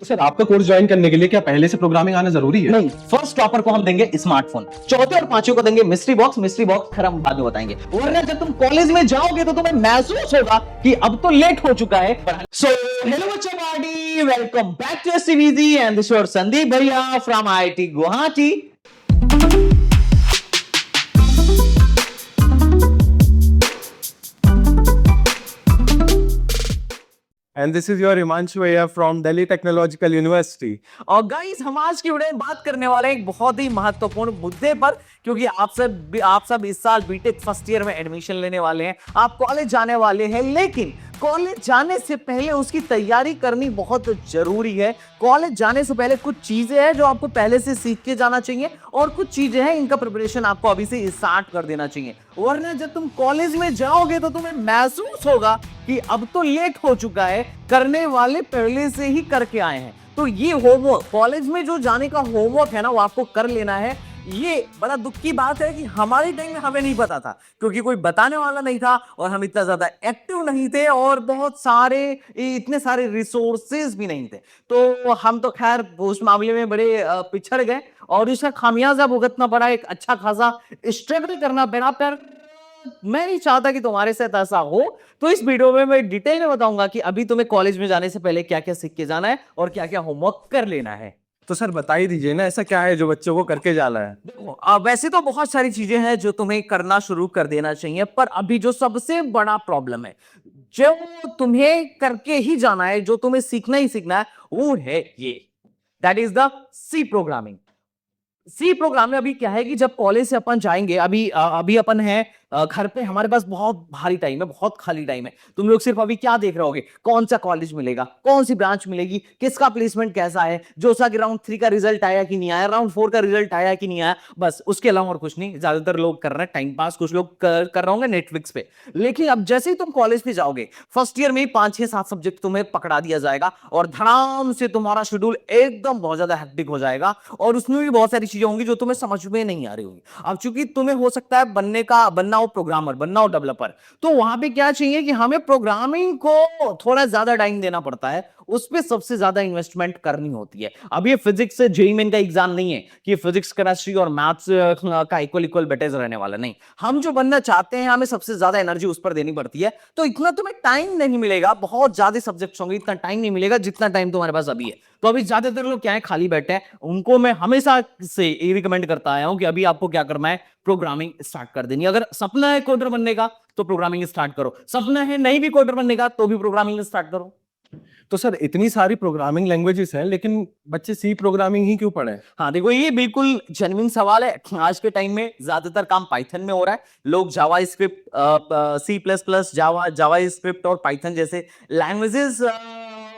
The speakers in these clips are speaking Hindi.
तो सर आपका कोर्स ज्वाइन करने के लिए क्या पहले से प्रोग्रामिंग आना जरूरी है? नहीं, फर्स्ट टॉपर को हम देंगे स्मार्टफोन, चौथे और पांचवे को देंगे मिस्ट्री बॉक्स खैर हम बाद में बताएंगे। वरना जब तुम कॉलेज में जाओगे तो तुम्हें महसूस होगा कि अब तो लेट हो चुका है। सो हेलो बच्चा party, welcome back to STVG and this your Sandeep भैया from IIT Guwahati. And this is your Himanshu Ayya from Delhi Technological University. और गाइस हम आज की वीडियो में बात करने वाले हैं एक बहुत ही महत्वपूर्ण मुद्दे पर, क्योंकि आप सब इस साल बीटेक फर्स्ट ईयर में एडमिशन लेने वाले हैं, आप कॉलेज जाने वाले हैं, लेकिन कॉलेज जाने से पहले उसकी तैयारी करनी बहुत जरूरी है। कॉलेज जाने से पहले कुछ चीजें हैं जो आपको पहले से सीख के जाना चाहिए और कुछ चीजें हैं इनका प्रिपरेशन आपको अभी से स्टार्ट कर देना चाहिए। वरना जब तुम कॉलेज में जाओगे तो तुम्हें महसूस होगा कि अब तो लेट हो चुका है, करने वाले पहले से ही करके आए हैं। तो ये होमवर्क, कॉलेज में जो जाने का होमवर्क है ना, वो आपको कर लेना है। ये बड़ा दुख की बात है कि हमारे टाइम में हमें नहीं पता था, क्योंकि कोई बताने वाला नहीं था और हम इतना ज्यादा एक्टिव नहीं थे और बहुत सारे इतने सारे रिसोर्सेज भी नहीं थे। तो हम तो खैर उस मामले में बड़े पिछड़ गए और इसका खामियाजा भुगतना पड़ा, एक अच्छा खासा स्ट्रगल करना पड़ा। पर मैं नहीं चाहता कि तुम्हारे साथ ऐसा हो, तो इस वीडियो में मैं डिटेल में बताऊंगा कि अभी तुम्हें कॉलेज में जाने से पहले क्या क्या सीख के जाना है और क्या क्या होमवर्क कर लेना है। तो सर बता ही दीजिए ना, ऐसा क्या है जो बच्चों को करके जाना है? देखो, वैसे तो बहुत सारी चीजें हैं जो तुम्हें करना शुरू कर देना चाहिए, पर अभी जो सबसे बड़ा प्रॉब्लम है, जो तुम्हें करके ही जाना है, जो तुम्हें सीखना ही सीखना है, वो है ये, that is the C programming. C program में अभी क्या है कि जब कॉलेज से अपन जाएंगे, अभी अपन है घर पे, हमारे पास बहुत भारी टाइम है, बहुत खाली टाइम है। तुम लोग सिर्फ अभी क्या देख रहे होगे, कौन सा कॉलेज मिलेगा, कौन सी ब्रांच मिलेगी, किसका प्लेसमेंट कैसा है, जोसा कि राउंड 3 का रिजल्ट आया कि नहीं आया, राउंड 4 का रिजल्ट आया कि नहीं आया, बस उसके अलावा और कुछ नहीं। ज्यादातर लोग कर रहे हैं टाइम पास, कुछ लोग कर रहे होंगे नेटफ्लिक्स पे। लेकिन अब जैसे ही तुम कॉलेज पे जाओगे, फर्स्ट ईयर में ही 5-6-7 सब्जेक्ट तुम्हें पकड़ा दिया जाएगा और धड़ाम से तुम्हारा शेड्यूल एकदम बहुत ज्यादा हेक्टिक हो जाएगा और उसमें भी बहुत सारी चीजें होंगी जो तुम्हें समझ में नहीं आ रही होगी। अब चूंकि तुम्हें हो सकता है बनना हो प्रोग्रामर, बनना हो डेवलपर, तो वहां पे क्या चाहिए कि हमें प्रोग्रामिंग को थोड़ा ज्यादा टाइम देना पड़ता है, उस पे सबसे ज्यादा इन्वेस्टमेंट करनी होती है। अब ये फिजिक्स से जेईई मेन का एग्जाम नहीं है कि फिजिक्स केमिस्ट्री और मैथ्स का इक्वल बेटेज रहने वाला, नहीं। हम जो बनना चाहते हैं, हमें सबसे ज्यादा एनर्जी उस पर देनी पड़ती है, तो इतना तुम्हें टाइम नहीं मिलेगा, बहुत ज्यादा सब्जेक्ट्स होंगे, इतना टाइम नहीं मिलेगा जितना टाइम तुम्हारे पास अभी है। तो अभी ज्यादातर लोग क्या है, खाली बैठे हैं, उनको मैं हमेशा से ये रिकमेंड करता आया हूं कि अभी आपको क्या करना है, प्रोग्रामिंग स्टार्ट कर देनी। अगर सपना है कोडर बनने का तो प्रोग्रामिंग स्टार्ट करो, सपना है नहीं भी कोडर बनने का तो भी प्रोग्रामिंग स्टार्ट करो। तो सर इतनी सारी प्रोग्रामिंग लैंग्वेजेस हैं, लेकिन बच्चे सी प्रोग्रामिंग ही क्यों पढ़े? हाँ देखो, ये बिल्कुल जेन्युइन सवाल है। आज के टाइम में ज्यादातर काम पाइथन में हो रहा है। लोग जावा स्क्रिप्ट, सी प्लस प्लस, जावा स्क्रिप्ट और पाइथन जैसे लैंग्वेजेस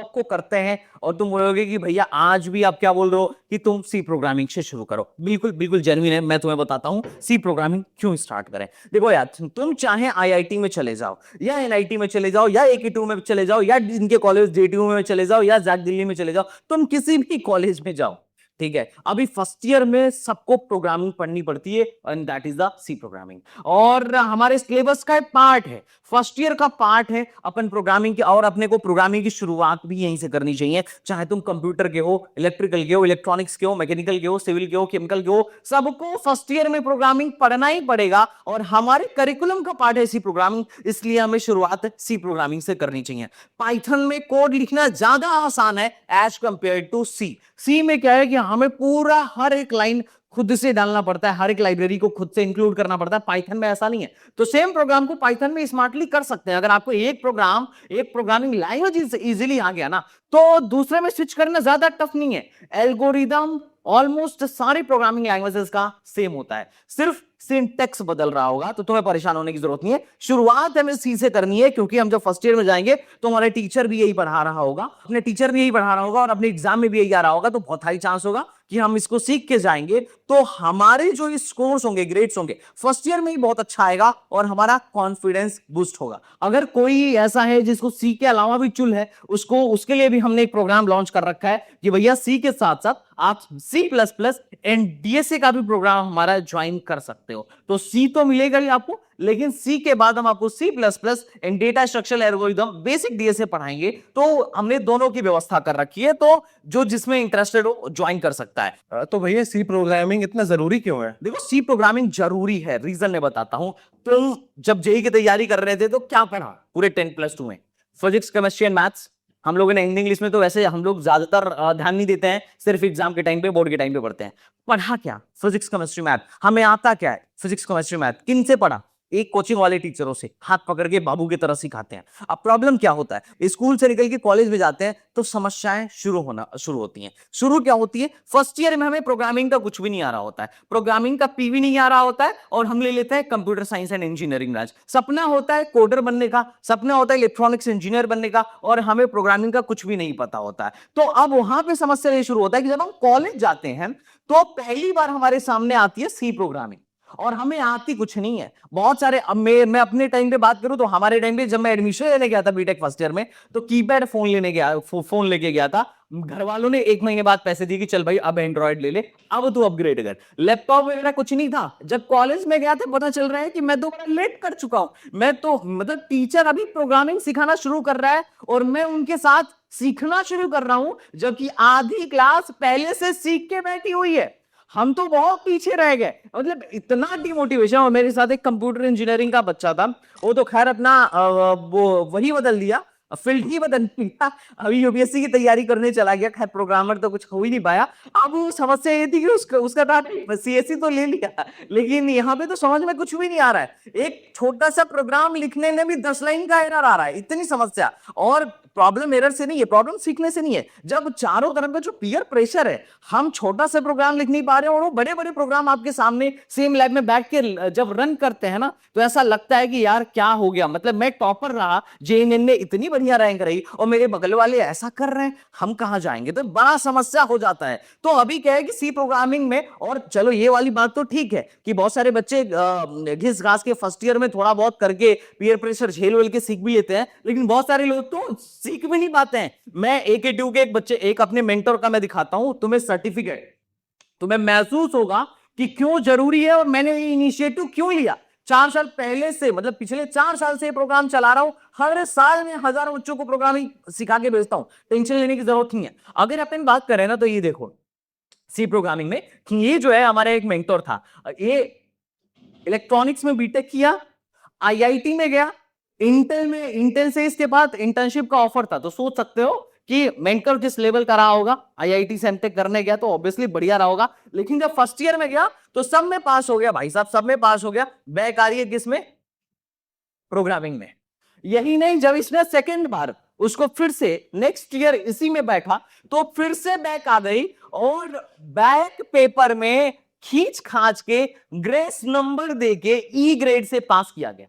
को करते हैं, और तुम बोलोगे कि भैया आज भी आप क्या बोल रहे हो कि तुम सी प्रोग्रामिंग से शुरू करो। बिल्कुल बिल्कुल जेन्युइन है, मैं तुम्हें बताता हूं सी प्रोग्रामिंग क्यों स्टार्ट करें। देखो यार, तुम चाहे आईआईटी में चले जाओ या एनआईटी में चले जाओ या एके2 में चले जाओ या इनके कॉलेज जेटीयू में चले जाओ या जैक दिल्ली में चले जाओ, तुम किसी भी कॉलेज में जाओ, ठीक है, अभी फर्स्ट ईयर में सबको प्रोग्रामिंग पढ़नी पड़ती है, and that is the C programming. और हमारे सिलेबस का एक पार्ट है, फर्स्ट ईयर का पार्ट है अपन प्रोग्रामिंग के, और अपने को प्रोग्रामिंग की शुरुआत भी यहीं से करनी चाहिए। चाहे तुम कंप्यूटर के हो, इलेक्ट्रिकल के हो, इलेक्ट्रॉनिक्स के हो, मैकेनिकल के हो, सिविल के हो, केमिकल के हो, सबको फर्स्ट ईयर में प्रोग्रामिंग पढ़ना ही पड़ेगा और हमारे करिकुलम का पार्ट है सी प्रोग्रामिंग, इसलिए हमें शुरुआत सी प्रोग्रामिंग से करनी चाहिए। पाइथन में कोड लिखना ज्यादा आसान है एज कंपेयर टू सी। सी में क्या है कि हमें पूरा हर एक लाइन खुद से डालना पड़ता है, हर एक लाइब्रेरी को खुद से इंक्लूड करना पड़ता है। पाइथन में ऐसा नहीं है। तो सेम प्रोग्राम को पाइथन में स्मार्टली कर सकते हैं। अगर आपको एक प्रोग्रामिंग लैंग्वेज इजीली आ गया ना, तो दूसरे में स्विच करना ज्यादा टफ नहीं है। एल्गोरिदम ऑलमोस्ट सारी प्रोग्रामिंग लैंग्वेजेस का सेम होता है, सिर्फ सिंटैक्स बदल रहा होगा, तो तुम्हें परेशान होने की जरूरत नहीं है। शुरुआत हमें सी से करनी है, क्योंकि हम जब फर्स्ट ईयर में जाएंगे तो हमारे टीचर भी यही पढ़ा रहा होगा, अपने टीचर भी यही पढ़ा रहा होगा और अपने एग्जाम में भी यही आ रहा होगा, तो बहुत हाई चांस होगा कि हम इसको सीख के जाएंगे तो हमारे जो स्कोर्स होंगे, ग्रेड्स होंगे, फर्स्ट ईयर में ही बहुत अच्छा आएगा और हमारा कॉन्फिडेंस बूस्ट होगा। अगर कोई ऐसा है जिसको सी के अलावा भी चुल है, उसके लिए भी हमने एक प्रोग्राम लॉन्च कर रखा है कि भैया सी के साथ साथ आप C++ एंड DSA का भी प्रोग्राम हमारा ज्वाइन कर सकते हो। तो C तो मिलेगा ही आपको, लेकिन C के बाद हम आपको C++ and data structural algorithm basic DSA पढ़ाएंगे। तो हमने दोनों की व्यवस्था कर रखी है, तो जो जिसमें इंटरेस्टेड हो ज्वाइन कर सकता है। तो भैया सी प्रोग्रामिंग इतना जरूरी क्यों है? देखो, सी प्रोग्रामिंग जरूरी है, रीजन मैं बताता हूं। तुम जब जेई की तैयारी कर रहे थे तो क्या पढ़ा पूरे 10+2 में? Physics, chemistry and maths. हम लोगों ने हिंदी इंग्लिश में तो वैसे हम लोग ज्यादातर ध्यान नहीं देते हैं, सिर्फ एग्जाम के टाइम पे, बोर्ड के टाइम पे पढ़ते हैं। पढ़ा क्या? Physics, chemistry, math. हमें आता क्या है? Physics, chemistry, math. किन से पढ़ा? एक कोचिंग वाले टीचरों से, हाथ पकड़ के बाबू की तरह सिखाते हैं। अब प्रॉब्लम क्या होता है, स्कूल से निकल के कॉलेज में जाते हैं तो समस्याएं शुरू होती हैं। शुरू क्या होती है? फर्स्ट ईयर में हमें प्रोग्रामिंग का कुछ भी नहीं आ रहा होता है, प्रोग्रामिंग का पी भी नहीं आ रहा होता है, और हम ले लेते हैं computer science and engineering branch. सपना होता है कोडर बनने का, सपना होता है इलेक्ट्रॉनिक्स इंजीनियर बनने का, और हमें प्रोग्रामिंग का कुछ भी नहीं पता होता है। तो अब वहां पे समस्या ये शुरू होता है कि जब हम कॉलेज जाते हैं तो पहली बार हमारे सामने आती है सी प्रोग्रामिंग, और हमें आती कुछ नहीं है। बहुत सारे, अब मैं अपने टाइम पे बात करूं तो हमारे टाइम पे जब मैं एडमिशन लेने गया था बीटेक फर्स्ट ईयर में, तो कीपैड फोन लेके गया था। घर वालों ने 1 महीने बाद पैसे दिए कि चल भाई अब एंड्रॉइड ले ले, अब तू अपग्रेड कर। लैपटॉप वगैरह कुछ नहीं था। जब कॉलेज में गया था पता चल रहा है कि मैं तो बड़ा लेट कर चुका हूं। मैं तो मतलब टीचर अभी प्रोग्रामिंग सिखाना शुरू कर रहा है और मैं उनके साथ सीखना शुरू कर रहा हूं, जबकि आधी क्लास पहले से सीख के बैठी हुई है। हम तो बहुत पीछे रह गए, मतलब इतना डिमोटिवेशन। और मेरे साथ एक कंप्यूटर इंजीनियरिंग का बच्चा था, वो तो खैर अपना वो वही बदल दिया, फील्ड ही बदल दिया। अभी यूपीएससी की तैयारी करने चला गया, खैर प्रोग्रामर तो कुछ हो ही नहीं पाया। अब वो समस्या ये थी कि उसका सीएससी तो ले लिया, लेकिन यहाँ पे तो समझ में कुछ भी नहीं आ रहा है। एक छोटा सा प्रोग्राम लिखने में भी 10 लाइन का एरर आ रहा है, इतनी समस्या। और प्रॉब्लम एरर से नहीं है, प्रॉब्लम सीखने से नहीं है। जब चारों तरफ का जो पीयर प्रेशर है, हम छोटा सा प्रोग्राम लिख नहीं पा रहे हैं, और वो बड़े बड़े प्रोग्राम आपके सामने सेम लैब में बैठ के जब रन करते हैं ना, तो ऐसा लगता है कि यार क्या हो गया। मतलब मैं टॉपर रहा, जेएनएन ने इतनी बढ़िया रैंक रही, और मेरे बगल वाले ऐसा कर रहे हैं, हम कहां जाएंगे? तो बड़ा समस्या हो जाता है। तो अभी क्या है कि सी प्रोग्रामिंग में, और चलो ये वाली बात तो ठीक है कि बहुत सारे बच्चे घिस घास के फर्स्ट ईयर में थोड़ा बहुत करके पीयर प्रेशर झेल वेल के सीख भी लेते हैं, लेकिन बहुत सारे लोग तो सीख भी नहीं पाते हैं। मैं AKTU के एक बच्चे, एक अपने मेंटर का मैं दिखाता हूं तुम्हें सर्टिफिकेट, तुम्हें महसूस होगा कि क्यों जरूरी है और मैंने ये इनिशिएटिव क्यों लिया। 4 साल पहले से, मतलब पिछले 4 साल से प्रोग्राम चला रहा हूं, हर साल में हजारों बच्चों को प्रोग्रामिंग सिखा के भेजता हूं, टेंशन लेने की जरूरत नहीं है। अगर अपन बात करें ना, तो ये देखो सी प्रोग्रामिंग में, ये जो है हमारा एक मेंटर था, ये इलेक्ट्रॉनिक्स में बीटेक किया, IIT में गया, इंटेल से इसके बाद इंटर्नशिप का ऑफर था। तो सोच सकते हो कि मेंटर किस लेवल का रहा होगा। IIT से एमटेक करने गया तो ऑब्वियसली बढ़िया रहा होगा, लेकिन जब फर्स्ट ईयर में गया तो सब में पास हो गया भाई साहब, सब में पास हो गया। बैक आ रही है किसमें? प्रोग्रामिंग में। यही नहीं, जब इसने सेकेंड बार उसको फिर से नेक्स्ट ईयर इसी में बैठा तो फिर से बैक आ गई, और बैक पेपर में खींच खाच के ग्रेस नंबर देके ई ग्रेड से पास किया गया।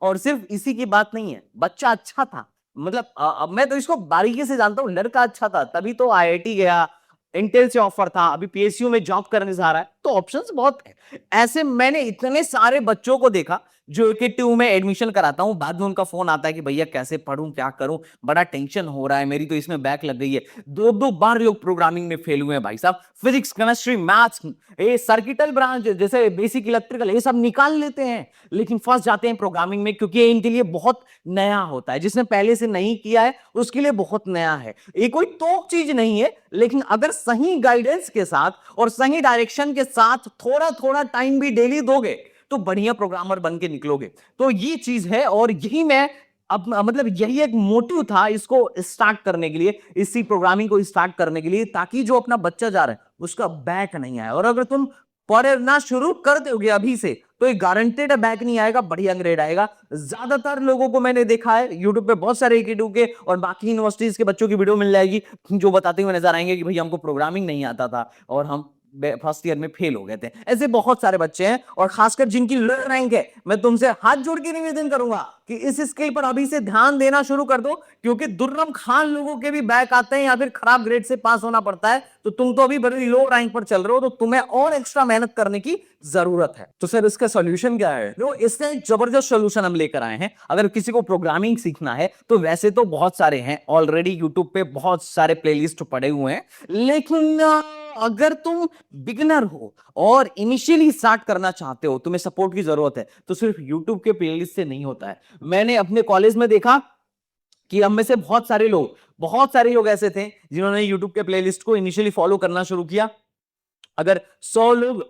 और सिर्फ इसी की बात नहीं है, बच्चा अच्छा था, मतलब मैं तो इसको बारीकी से जानता हूं, लड़का अच्छा था, तभी तो IIT गया, इंटेल से ऑफर था, अभी PSU में जॉब करने जा रहा है। तो ऑप्शंस बहुत है। ऐसे मैंने इतने सारे बच्चों को देखा जो AKTU में एडमिशन कराता हूं, बाद में उनका फोन आता है कि भैया कैसे पढूं, क्या करूं, बड़ा टेंशन हो रहा है, मेरी तो इसमें बैक लग गई है। 2 बार लोग प्रोग्रामिंग में फेल हुए हैं भाई साहब। फिजिक्स, केमिस्ट्री, मैथ्स, ये सर्किटल ब्रांच जैसे बेसिक इलेक्ट्रिकल, ये सब निकाल लेते हैं, लेकिन फंस जाते हैं प्रोग्रामिंग में, क्योंकि इनके लिए बहुत नया होता है। जिसने पहले से नहीं किया है उसके लिए बहुत नया है। ये कोई तोक चीज नहीं है, लेकिन अगर सही गाइडेंस के साथ और सही डायरेक्शन के साथ थोड़ा थोड़ा टाइम भी डेली दोगे तो बढ़िया प्रोग्रामर बन के निकलोगे। तो ये चीज है, और यही मैं अब मतलब यही एक मोटिव था इसको स्टार्ट करने के लिए, इसी प्रोग्रामिंग को स्टार्ट करने के लिए, ताकि जो अपना बच्चा जा रहा है उसका बैक नहीं आए। और अगर तुम पढ़ना शुरू कर दोगे अभी से तो ये गारंटेड है बैक नहीं आएगा, बढ़िया ग्रेड आएगा। ज्यादातर लोगों को मैंने देखा है यूट्यूब पे, बहुत सारे AKTU के और बाकी यूनिवर्सिटीज के बच्चों की वीडियो मिल जाएगी जो बताते हुए नजर आएंगे कि भैया हमको प्रोग्रामिंग नहीं आता था और हम फर्स्ट ईयर में फेल हो गए थे। ऐसे बहुत सारे बच्चे हैं, और खासकर जिनकी लो रैंक है, मैं तुमसे हाथ जोड़ के निवेदन करूंगा कि इस स्किल पर अभी से ध्यान देना शुरू कर दो, क्योंकि दुर्लभ खान लोगों के भी बैक आते हैं या फिर खराब ग्रेड से पास होना पड़ता है। तो तुम तो अभी बड़ी लो रैंक पर चल रहे हो, तो तुम्हें और एक्स्ट्रा मेहनत करने की जरूरत है। तो सर इसका सॉल्यूशन क्या है? तो इससे जबरदस्त सॉल्यूशन हम लेकर आए हैं। अगर किसी को प्रोग्रामिंग सीखना है तो वैसे तो बहुत सारे हैं, ऑलरेडी यूट्यूब पे बहुत सारे प्लेलिस्ट पड़े हुए हैं, लेकिन अगर तुम बिगिनर हो और इनिशियली स्टार्ट करना चाहते हो, तुम्हें सपोर्ट की जरूरत है, तो सिर्फ यूट्यूब के प्लेलिस्ट से नहीं होता है। मैंने अपने कॉलेज में देखा कि हम में से बहुत सारे लोग ऐसे थे जिन्होंने यूट्यूब के प्लेलिस्ट को इनिशियली फॉलो करना शुरू किया। अगर 100 लोग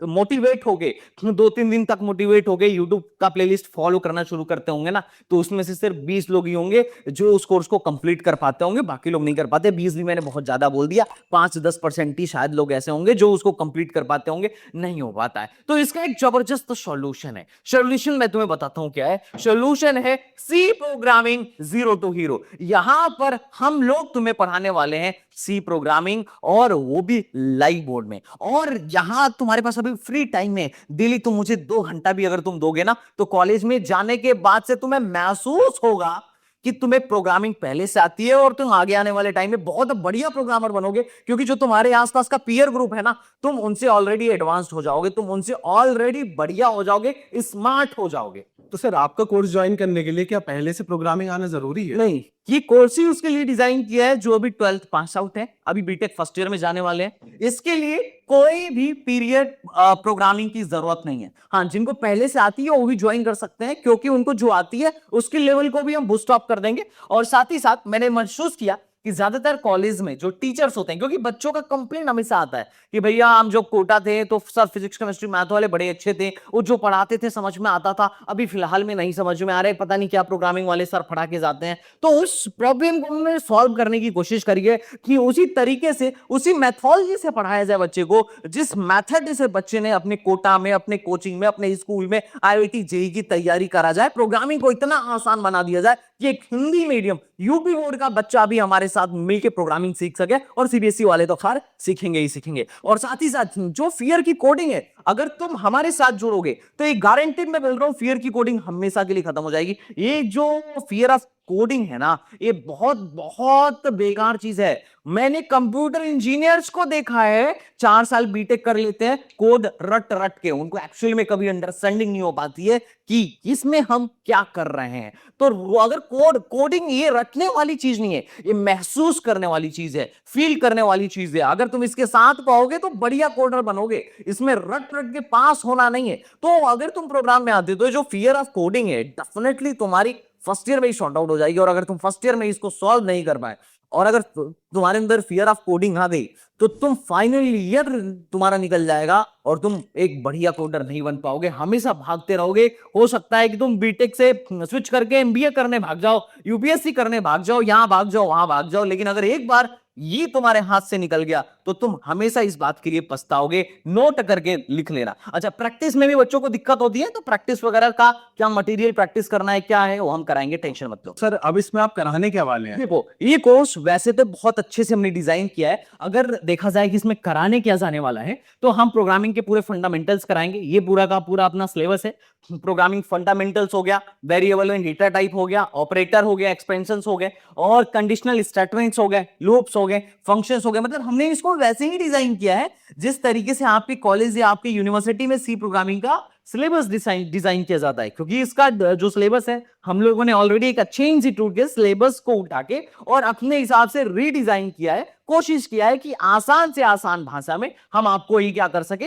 मोटिवेट हो गए, 2-3 दिन तक मोटिवेट हो गए, यूट्यूब का प्लेलिस्ट फॉलो करना शुरू करते होंगे ना, तो उसमें से सिर्फ 20 लोग ही होंगे जो उस कोर्स को कंप्लीट कर पाते होंगे, बाकी लोग नहीं कर पाते। 20 भी मैंने बहुत ज्यादा बोल दिया, 5-10% ही शायद लोग ऐसे होंगे जो उसको कंप्लीट कर पाते होंगे, नहीं हो पाता है। तो इसका एक जबरदस्त सॉल्यूशन है। सॉल्यूशन मैं तुम्हें बताता हूं क्या है। सॉल्यूशन है C programming zero to hero. यहां पर हम लोग तुम्हें पढ़ाने वाले हैं सी प्रोग्रामिंग, और वो भी लाइव बोर्ड में। और यहां तुम्हारे पास अभी फ्री टाइम है, डेली तुम मुझे 2 घंटा भी अगर तुम दोगे ना, तो कॉलेज में जाने के बाद से तुम्हें महसूस होगा कि तुम्हें प्रोग्रामिंग पहले से आती है और तुम आगे आने वाले टाइम में बहुत बढ़िया प्रोग्रामर बनोगे, क्योंकि जो तुम्हारे आसपास का पीयर ग्रुप है ना, तुम उनसे ऑलरेडी एडवांस्ड हो जाओगे, तुम उनसे ऑलरेडी बढ़िया हो जाओगे, स्मार्ट हो जाओगे। तो सर आपका कोर्स ज्वाइन करने के लिए क्या पहले से प्रोग्रामिंग आना जरूरी है? नहीं, ये कोर्स ही उसके लिए डिजाइन किया है जो अभी 12th पास आउट है, अभी बीटेक फर्स्ट ईयर में जाने वाले हैं। इसके लिए कोई भी पीरियड प्रोग्रामिंग की जरूरत नहीं है। हाँ, जिनको पहले से आती है वो भी ज्वाइन कर सकते हैं, क्योंकि उनको जो आती है उसके लेवल को भी हम बूस्ट अप कर देंगे। और साथ ही साथ मैंने महसूस किया कि ज्यादातर कॉलेज में जो टीचर्स होते हैं, क्योंकि बच्चों का कंप्लेंट हमेशा आता है कि भैया हम जो कोटा थे तो सर फिजिक्स केमिस्ट्री मैथ वाले बड़े अच्छे थे, वो जो पढ़ाते थे समझ में आता था, अभी फिलहाल में नहीं समझ में आ रहा है, पता नहीं क्या प्रोग्रामिंग वाले सर पढ़ा के जाते हैं। तो उस प्रॉब्लम को हमने सॉल्व करने की कोशिश करी है कि उसी तरीके से, उसी मैथोलॉजी से पढ़ाया जाए बच्चे को, जिस मैथड से बच्चे ने अपने कोटा में, अपने कोचिंग में, अपने स्कूल में IIT JEE की तैयारी करा जाए। प्रोग्रामिंग को इतना आसान बना दिया जाए कि एक हिंदी मीडियम यूपी बोर्ड का बच्चा भी हमारे साथ मिलकर प्रोग्रामिंग सीख सके, और CBSE वाले तो खैर सीखेंगे ही सीखेंगे। और साथ ही साथ जो फियर की कोडिंग है, अगर तुम हमारे साथ जुड़ोगे तो एक गारंटेड मैं बोल रहा हूं, फियर की कोडिंग हमेशा के लिए खत्म हो जाएगी। ये जो फियर ऑफ कोडिंग है ना, ये बहुत बहुत बेकार चीज है। मैंने कंप्यूटर इंजीनियर्स को देखा है, 4 साल बीटेक कर लेते हैं कोड रट रट के, उनको एक्चुअली में कभी अंडरस्टैंडिंग नहीं हो पाती है कि इसमें हम क्या कर रहे हैं। तो अगर कोडिंग ये रटने वाली चीज नहीं है, ये महसूस करने वाली चीज है, फील करने वाली चीज है। अगर तुम इसके साथ पाओगे तो बढ़िया कोडर बनोगे, इसमें रट रट के पास होना नहीं है। तो अगर तुम प्रोग्राम में आते हो तो जो फियर ऑफ कोडिंग है डेफिनेटली तुम्हारी फर्स्ट ईयर में ही शॉर्ट आउट हो जाएगी। और अगर तुम फर्स्ट ईयर में इसको सॉल्व नहीं कर पाए, और अगर तुम्हारे अंदर फियर ऑफ कोडिंग आ गई, तो तुम फाइनल ईयर तुम्हारा निकल जाएगा और तुम एक बढ़िया कोडर नहीं बन पाओगे, हमेशा भागते रहोगे। हो सकता है कि तुम बीटेक से स्विच करके MBA करने भाग जाओ, UPSC करने भाग जाओ, यहां भाग जाओ, वहां भाग जाओ, लेकिन अगर एक बार ये तुम्हारे हाथ से निकल गया तो तुम हमेशा इस बात के लिए पछताओगे। नोट करके लिख लेना। अच्छा, प्रैक्टिस में भी बच्चों को दिक्कत होती है, तो प्रैक्टिस वगैरह का क्या मटेरियल प्रैक्टिस करना है, क्या है, वो हम कराएंगे, टेंशन मत लो। सर अब इसमें आप कराने क्या वाले हैं? देखो, ये कोर्स वैसे तो बहुत अच्छे से हमने डिजाइन किया है। अगर देखा जाए कि इसमें कराने क्या जाने वाला है, तो हम प्रोग्रामिंग के पूरे फंडामेंटल्स कराएंगे। ये पूरा का पूरा अपना सिलेबस है। प्रोग्रामिंग फंडामेंटल्स हो गया, वेरिएबल एंड डेटा टाइप हो गया, ऑपरेटर हो गया, एक्सपेंशंस हो गए, और कंडीशनल स्टेटमेंट्स हो गए, लूप्स हो गए, फंक्शंस हो गए। मतलब हमने इसको वैसे ही डिजाइन किया है जिस तरीके से आपके कॉलेज या आपके यूनिवर्सिटी में सी प्रोग्रामिंग का सिलेबस डिजाइन किया जाता है। क्योंकि इसका जो सिलेबस है, हम लोगों ने ऑलरेडी एक अच्छे इंस्टीट्यूट के सिलेबस को उठा के और अपने हिसाब से रीडिजाइन किया है। कोशिश किया है कि आसान से आसान भाषा में हम आपको ये क्या कर सके,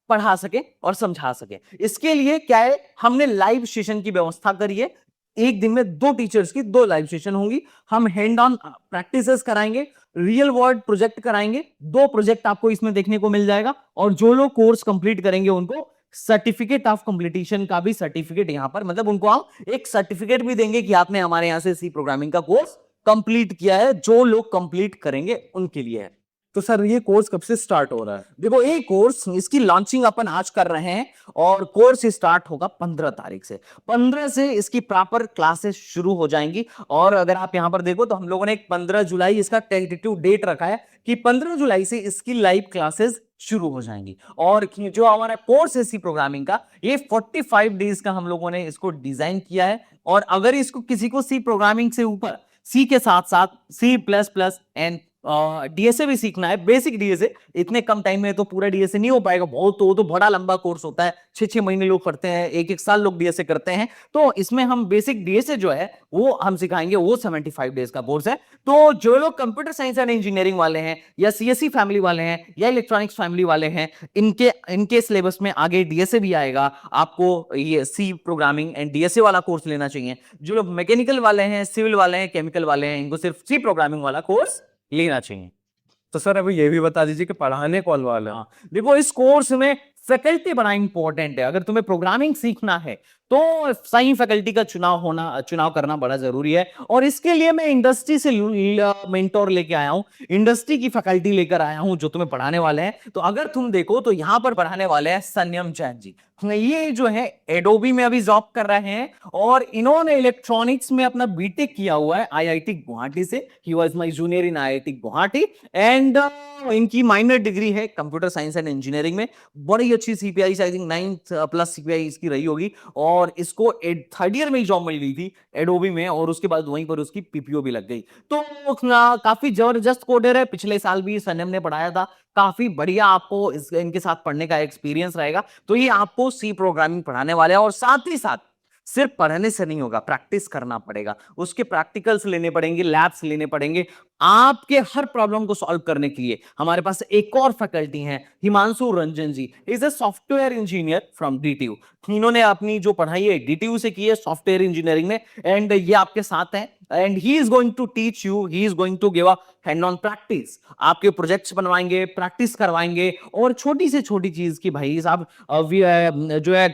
पढ़ा सके और समझा सके। इसके लिए क्या है, हमने लाइव सेशन की व्यवस्था करी है। एक दिन में 2 टीचर्स की 2 लाइव सेशन होंगी। हम हैंड ऑन प्रैक्टिसेस कराएंगे, रियल वर्ल्ड प्रोजेक्ट कराएंगे। 2 प्रोजेक्ट आपको इसमें देखने को मिल जाएगा। और जो लोग कोर्स कंप्लीट करेंगे उनको सर्टिफिकेट ऑफ कंप्लीटेशन का भी सर्टिफिकेट यहां पर, मतलब उनको हम एक सर्टिफिकेट भी देंगे कि आपने हमारे यहां से सी प्रोग्रामिंग का कोर्स कंप्लीट किया है। जो लोग कंप्लीट करेंगे उनके लिए है। तो सर ये कोर्स कब से स्टार्ट हो रहा है? देखो, ये कोर्स, इसकी लॉन्चिंग अपन आज कर रहे हैं और कोर्स स्टार्ट होगा 15 तारीख से। 15 से इसकी प्रॉपर क्लासेस शुरू हो जाएंगी। और अगर आप यहां पर देखो तो हम लोगों ने 15 जुलाई इसका टेंटेटिव डेट रखा है कि 15 जुलाई से इसकी लाइव क्लासेस शुरू हो जाएंगी। और जो हमारा कोर्स है सी प्रोग्रामिंग का, ये 45 डेज का हम लोगों ने इसको डिजाइन किया है। और अगर इसको किसी को सी प्रोग्रामिंग से ऊपर सी के साथ साथ C++ एंड डीएसए भी सीखना है, बेसिक डीएसए। इतने कम टाइम में तो पूरा डीएसए नहीं हो पाएगा, बहुत तो बड़ा लंबा कोर्स होता है, 6-6 महीने लोग करते हैं, 1-1 साल लोग डीएसए करते हैं। तो इसमें हम बेसिक डीएसए जो है वो हम सिखाएंगे, वो 75 डेज का कोर्स है। तो जो लोग कंप्यूटर साइंस एंड इंजीनियरिंग वाले हैं, या सीएससी फैमिली वाले हैं, या इलेक्ट्रॉनिक्स फैमिली वाले हैं, इनके सिलेबस में आगे डीएसए भी आएगा। आपको ये सी प्रोग्रामिंग एंड डीएसए वाला कोर्स लेना चाहिए। जो लोग मैकेनिकल वाले हैं, सिविल वाले हैं, केमिकल वाले हैं, इनको सिर्फ सी प्रोग्रामिंग वाला कोर्स लेना चाहिए। तो सर अभी ये भी बता दीजिए कि पढ़ाने कौन वाला है? हाँ, देखो इस कोर्स में फैकल्टी बड़ा इंपॉर्टेंट है। अगर तुम्हें प्रोग्रामिंग सीखना है तो सही फैकल्टी का चुनाव करना बड़ा जरूरी है। और इसके लिए मैं इंडस्ट्री से मेंटोर लेके आया हूं, इंडस्ट्री की फैकल्टी लेकर आया हूं जो तुम्हें पढ़ाने वाले हैं। तो अगर तुम देखो तो यहां पर पढ़ाने वाले हैं संयम जैन जी। ये जो है एडोबी में अभी जॉब कर रहे हैं, और इन्होंने इलेक्ट्रॉनिक्स में अपना बीटेक किया हुआ है आईआईटी गुवाहाटी से। He was my junior in IIT Guwahati, and इनकी माइनर डिग्री है कंप्यूटर साइंस एंड इंजीनियरिंग में। बड़ी अच्छी सीपीआई, आई थिंक 9+ सीपीआई इसकी रही होगी। और इसको 3rd ईयर में ही जॉब मिल गई थी एडोबी में, और उसके बाद वहीं पर उसकी पीपीओ भी लग गई। तो काफी जबरदस्त कोडर है। पिछले साल भी सनम ने पढ़ाया था, काफी बढ़िया आपको इनके साथ पढ़ने का एक्सपीरियंस रहेगा। तो ये आपको सी प्रोग्रामिंग पढ़ाने वाले हैं, और साथ ही साथ सिर्फ पढ़ने से नहीं होगा, प्रैक्टिस करना पड़ेगा। उसके प्रैक्टिकल्स लेने पड़ेंगे, लैब्स लेने पड़ेंगे। आपके हर प्रॉब्लम को सॉल्व करने के लिए हमारे पास एक और फैकल्टी हैं, Himanshu Ranjan ji. Is a software engineer from DTU. इन्होंने अपनी जो पढ़ाई है डीटीयू से की है, सॉफ्टवेयर इंजीनियरिंग में, एंड ये आपके साथ हैं। And he is going to teach you, he is going to give a hand on practice. आपके प्रोजेक्ट्स बनवाएंगे, प्रैक्टिस करवाएंगे, और छोटी से छोटी चीज की भाई साहब जो है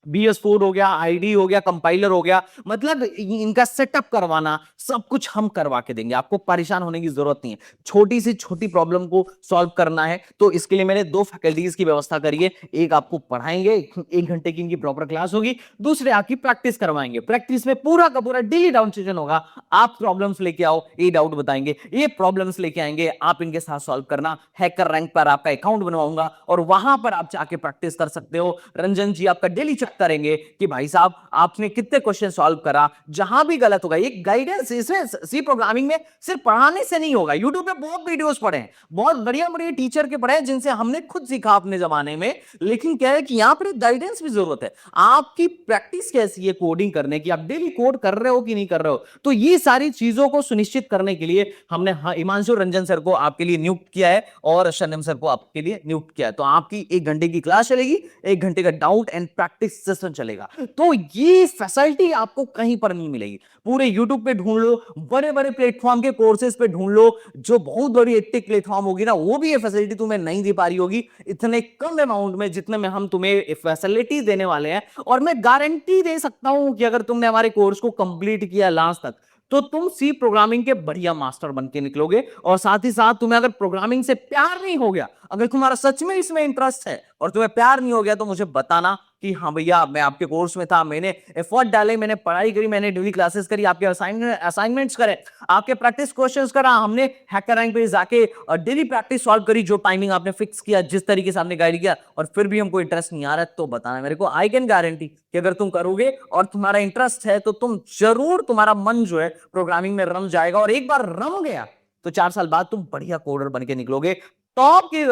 BS4 हो गया, आईडी हो गया, कंपाइलर हो गया, मतलब इनका सेटअप करवाना, सब कुछ हम करवा के देंगे। आपको परेशान होने की जरूरत नहीं है। छोटी सी छोटी प्रॉब्लम को सॉल्व करना है तो इसके लिए मैंने 2 फैकल्टीज की व्यवस्था करी है। एक आपको पढ़ाएंगे, 1 घंटे की इनकी प्रॉपर क्लास होगी। दूसरे आपकी प्रैक्टिस करवाएंगे। प्रैक्टिस में पूरा का पूरा डेली डाउन सेशन होगा। आप प्रॉब्लम्स लेके आओ, ये डाउट बताएंगे, ये प्रॉब्लम्स लेके आएंगे, आप इनके साथ सॉल्व करना। हैकर रैंक पर आपका अकाउंट बनवाऊंगा, और वहां पर आप जाके प्रैक्टिस कर सकते हो। रंजन जी आपका डेली करेंगे कि भाई साहब आपने कितने क्वेश्चन सॉल्व करा, जहां भी गलत होगा। ये गाइडेंस इसमें सी प्रोग्रामिंग में सिर्फ पढ़ाने से नहीं होगा। यूट्यूब पे बहुत वीडियोस पढ़े हैं, बहुत बढ़िया बढ़िया टीचर के पढ़े हैं, जिनसे हमने खुद सीखा अपने जमाने में। लेकिन क्या है कि यहां पर गाइडेंस भी जरूरत है। आपकी प्रैक्टिस कैसी है कोडिंग करने की, आप डेली कोड कर रहे हो कि नहीं कर रहे हो। तो ये सारी चीजों को सुनिश्चित करने के लिए हमने हिमांशु रंजन सर को आपके लिए नियुक्त किया है, और शनम सर को आपके लिए नियुक्त किया है। तो आपकी 1 घंटे की क्लास चलेगी, 1 घंटे का डाउट एंड प्रैक्टिस सेशन चलेगा। तो ये फैसिलिटी आपको कहीं पर नहीं मिलेगी। पूरे YouTube पे ढूंढ लो, बड़े बड़े प्लेटफॉर्म के कोर्सेज पे ढूंढ लो, जो बहुत बड़ी एथिक प्लेटफॉर्म होगी ना, वो भी ये फैसिलिटी तुम्हें नहीं दे पा रही होगी इतने कम अमाउंट में जितने में हम तुम्हें फैसिलिटी देने वाले हैं। और मैं गारंटी दे सकता हूं कि अगर तुमने हमारे कोर्स को कंप्लीट किया लास्ट तक, तो तुम सी प्रोग्रामिंग के बढ़िया मास्टर बन के निकलोगे। और साथ ही साथ तुम्हें अगर प्रोग्रामिंग से प्यार नहीं हो गया, अगर तुम्हारा सच में इसमें इंटरेस्ट है और तुम्हें प्यार नहीं हो गया, तो मुझे बताना कि हाँ भैया मैं आपके कोर्स में था, मैंने एफर्ट डाले, मैंने पढ़ाई करी, मैंने डेली क्लासेस करी, आपके असाइनमेंट्स करे, आपके प्रैक्टिस क्वेश्चंस करा, हमने हैकर रैंक पे जाके डेली प्रैक्टिस सॉल्व करी, जो टाइमिंग आपने फिक्स किया, जिस तरीके से आपने गाइड किया, और फिर भी हमको इंटरेस्ट नहीं आ रहा है, तो बताना मेरे को। आई कैन गारंटी कि अगर तुम करोगे और तुम्हारा इंटरेस्ट है, तो तुम जरूर, तुम्हारा मन जो है प्रोग्रामिंग में रम जाएगा। और एक बार रम गया तो 4 साल बाद तुम बढ़िया कोडर बन के निकलोगे, टॉप की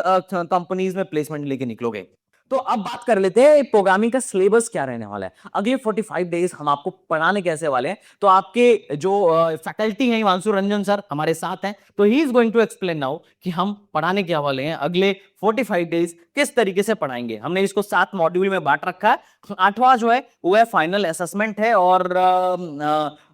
कंपनीज में प्लेसमेंट लेके निकलोगे। तो अब बात कर लेते हैं प्रोग्रामिंग का सिलेबस क्या रहने वाला है। अगले 45 डेज हम आपको पढ़ाने कैसे वाले हैं। तो आपके जो फैकल्टी हैं हिमांशु रंजन सर हमारे साथ हैं, तो he is going to explain now कि हम पढ़ाने क्या वाले हैं, अगले 45 डेज किस तरीके से पढ़ाएंगे। हमने इसको 7 मॉड्यूल में बांट रखा है। 8वां जो है वो है फाइनल असेसमेंट है, और